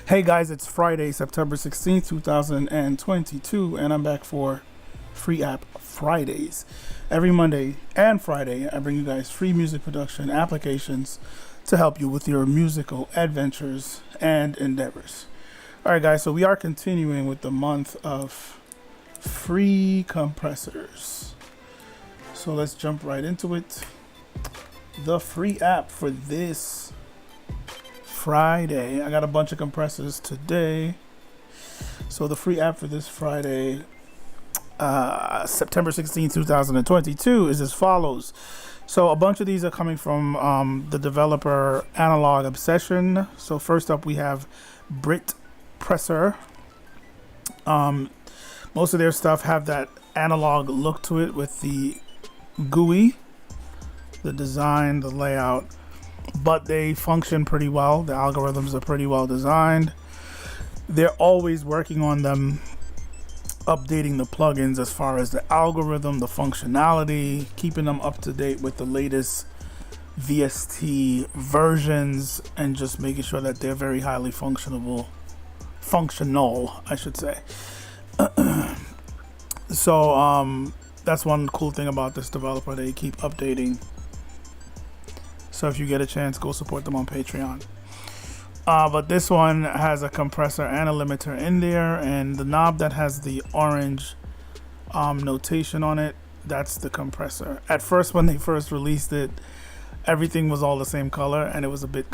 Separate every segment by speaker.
Speaker 1: Hey guys, it's Friday, September 16th, 2022, and I'm back for Free App Fridays. Every Monday and Friday, I bring you guys free music production applications to help you with your musical adventures and endeavors. Alright guys, so we are continuing with the month of free compressors. So let's jump right into it. The free app for this Friday. I got a bunch of compressors today. So the free app for this Friday, September 16, 2022 is as follows. So a bunch of these are coming from the developer Analog Obsession. So first up we have Wordpress. Most of their stuff have that analog look to it with the GUI, the design, the layout, but they function pretty well. The algorithms are pretty well designed. They're always working on them, updating the plugins as far as the algorithm, the functionality, keeping them up to date with the latest VSTi versions, and just making sure that they're very highly functional, I should say. So that's one cool thing about this developer. They keep updating. So if you get a chance, go support them on Patreon. But this one has a compressor and a limiter in there, and the knob that has the orange notation on it, that's the compressor. At first, when they first released it, everything was all the same color, and it was a bit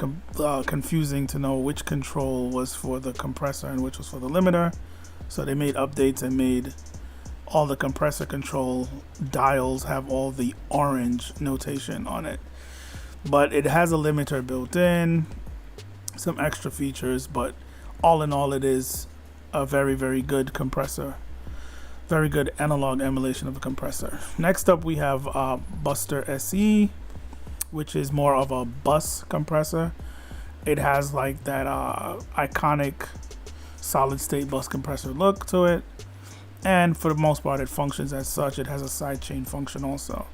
Speaker 1: confusing to know which control was for the compressor and which was for the limiter. So they made updates and made all the compressor control dials have all the orange notation on it. But it has a limiter built in, some extra features, but all in all, it is a very, very good compressor. Very good analog emulation of a compressor. Next up, we have Buster SE, which is more of a bus compressor. It has like that iconic solid state bus compressor look to it. And for the most part, it functions as such. It has a sidechain function also.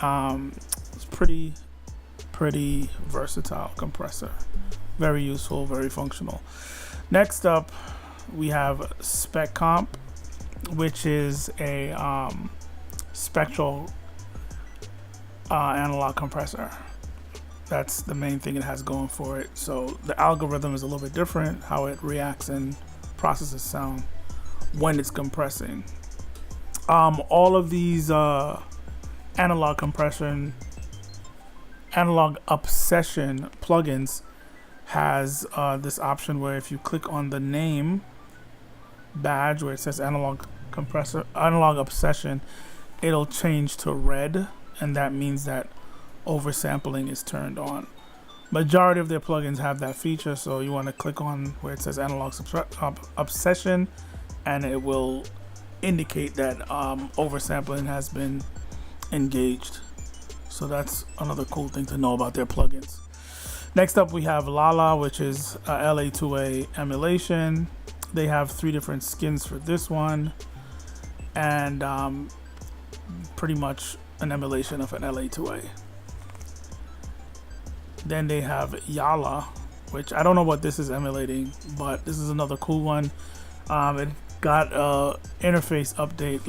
Speaker 1: It's pretty versatile compressor, very useful, very functional. Next up we have Spec Comp, which is a spectral analog compressor. That's the main thing it has going for it. So the algorithm is a little bit different, how it reacts and processes sound when it's compressing. All of these analog obsession plugins has this option where if you click on the name badge where it says analog obsession, it'll change to red, and that means that oversampling is turned on. Majority of their plugins have that feature, so you want to click on where it says analog obsession, and it will indicate that oversampling has been engaged. So that's another cool thing to know about their plugins. Next up we have Lala, which is LA2A emulation. They have 3 different skins for this one, and pretty much an emulation of an LA2A. Then they have Yala, which I don't know what this is emulating, but this is another cool one. It got a interface update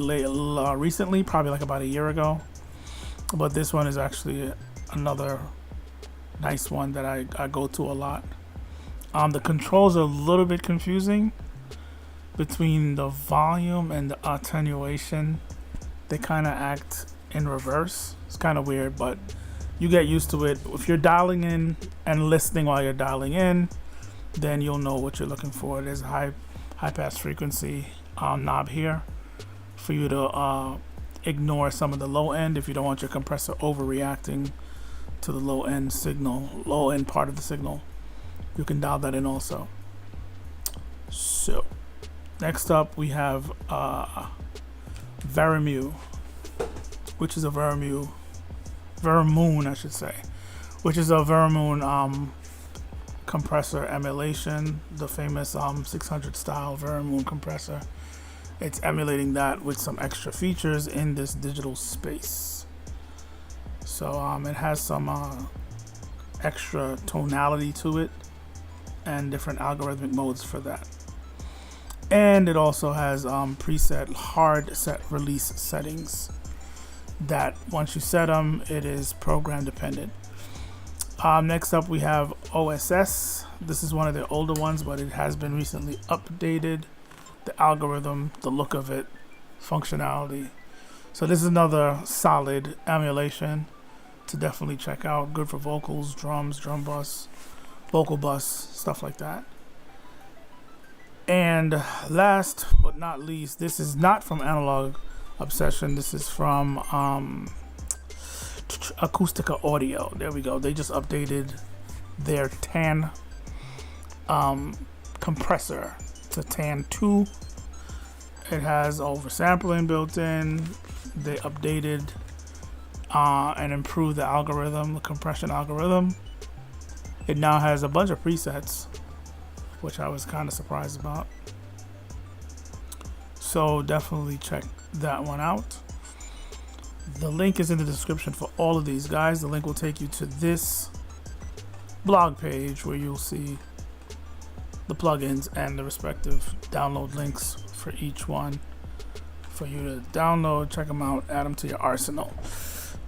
Speaker 1: recently, probably like about a year ago. But this one is actually another nice one that I go to a lot. The controls are a little bit confusing between the volume and the attenuation. They kind of act in reverse. It's kind of weird, but you get used to it. If you're dialing in and listening while you're dialing in, then you'll know what you're looking for. There's a high pass frequency knob here for you to ignore some of the low end if you don't want your compressor overreacting to the low end part of the signal. You can dial that in also. So next up we have Veremoon, which is a Veremoon, I should say, which is a Veremoon compressor emulation, the famous 600 style Veremoon compressor. It's emulating that with some extra features in this digital space. So it has some extra tonality to it, and different algorithmic modes for that. And it also has preset hard set release settings that once you set them, it is program dependent. Next up we have OSS. This is one of the older ones, but it has been recently updated. The algorithm, the look of it, functionality. So this is another solid emulation to definitely check out. Good for vocals, drums, drum bus, vocal bus, stuff like that. And last but not least, this is not from Analog Obsession. This is from Acoustica Audio. There we go. They just updated their TAN compressor to TAN 2. It has oversampling built in. They updated and improved the algorithm, the compression algorithm. It now has a bunch of presets, which I was kind of surprised about. So definitely check that one out. The link is in the description for all of these guys. The link will take you to this blog page where you'll see the plugins and the respective download links for each one for you to download, check them out, add them to your arsenal.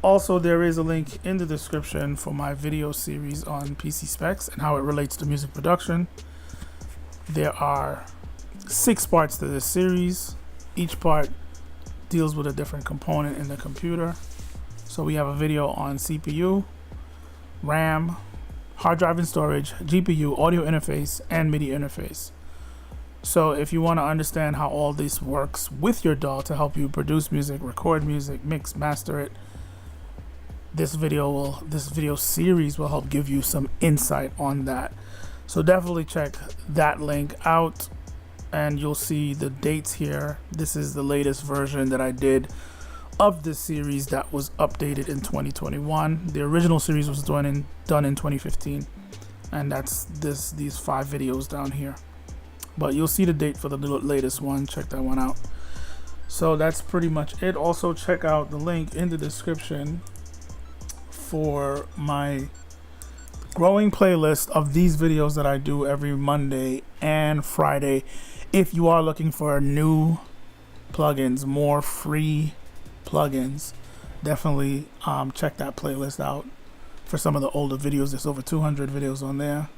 Speaker 1: Also, there is a link in the description for my video series on PC specs and how it relates to music production. There are 6 parts to this series. Each part deals with a different component in the computer. So we have a video on CPU, RAM, hard drive and storage, GPU, audio interface, and MIDI interface. So if you want to understand how all this works with your DAW to help you produce music, record music, mix, master it, this video series will help give you some insight on that. So definitely check that link out, and you'll see the dates here. This is the latest version that I did of this series that was updated in 2021. The original series was done in 2015, and that's these 5 videos down here. But you'll see the date for the latest one. Check that one out. So that's pretty much it. Also check out the link in the description for my growing playlist of these videos that I do every Monday and Friday. If you are looking for new plugins, more free plugins, definitely check that playlist out for some of the older videos. There's over 200 videos on there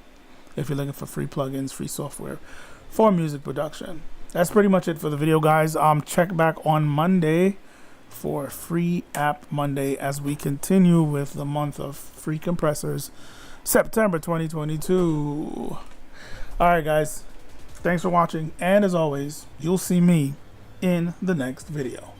Speaker 1: if you're looking for free plugins, free software for music production. That's pretty much it for the video, guys. Check back on Monday for Free App Monday as we continue with the month of free compressors, September 2022. All right, guys. Thanks for watching, and as always, you'll see me in the next video.